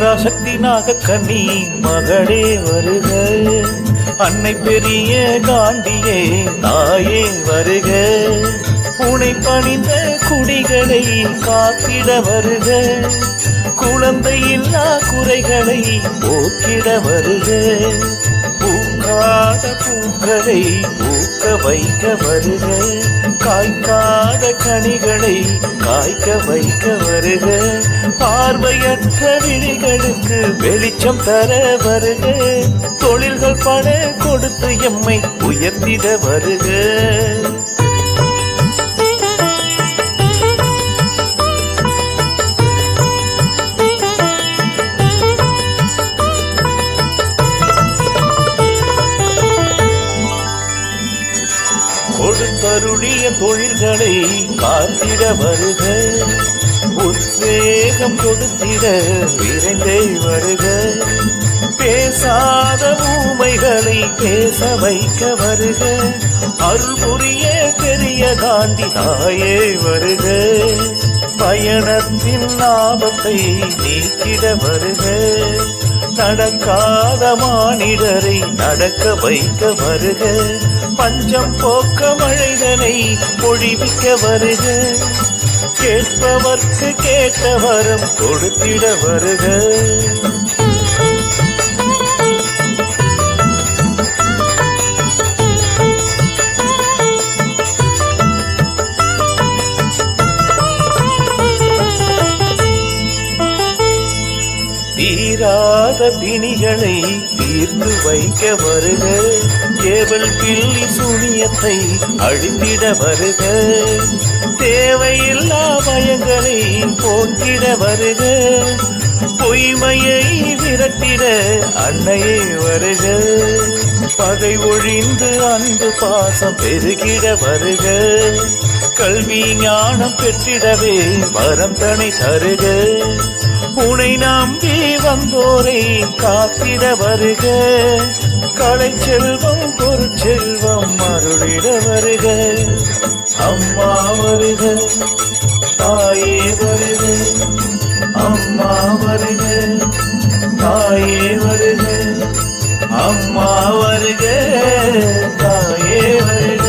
பராசக்தி நாகக்கண்ணி மகளே வருக, அன்னை பெரிய காண்டியே தாயே வருக, உனை பணிந்த குடிகளை காத்திட வருக, குழந்தை இல்லா குறைகளை போக்கிட வருக, பூக்காத பூக்களை பூக்க வைக்க வருக, காய்க்காத கனிகளை காய்க்க வைக்க வருக, பார்வையற்ற விழிகளுக்கு வெளிச்சம் தர வருக, தொழில்கள் பல கொடுத்து எம்மை உயர்த்திட வருக. கொடுத்தருளிய தொழில்களை காத்திட வருக, உத்வேகம் கொடுத்திட விரைந்தே வருக, பேசாத ஊமைகளை பேச வைக்க வருக, அருள் புரிய பெரிய காந்தி தாயே வருக, பயணத்தின் லாபத்தை நீக்கிட வருக, நடக்காத மானிடரை நடக்க வைக்க வருக, பஞ்சம் போக்க மழைதனை பொழிவிக்க வருக, கேட்பவர்க்கு கேட்ட வரம் கொடுத்திட வருக. தீராத பிணிகளை தீர்த்து வைக்க வருக, கேவல் பில்லி சூனியத்தை அழித்திட வருக, தேவையில்லா பயங்களை போக்கிட வருக, பொய்மையை விரட்டிட அன்னையே வருக, பகை ஒழிந்து அன்பு பாசம் பெருகிட வருக, கல்வி ஞானம் பெற்றிடவே வரம் தனை தருக, உனை நம்பி வந்தோரை காத்திட வருக, கலை செல்வம் பொருட்செல்வம் அருளிட வருக, அம்மா வருக தாயே வருக, அம்மா வருக தாயே வருக, அம்மா வருக தாயே வருக.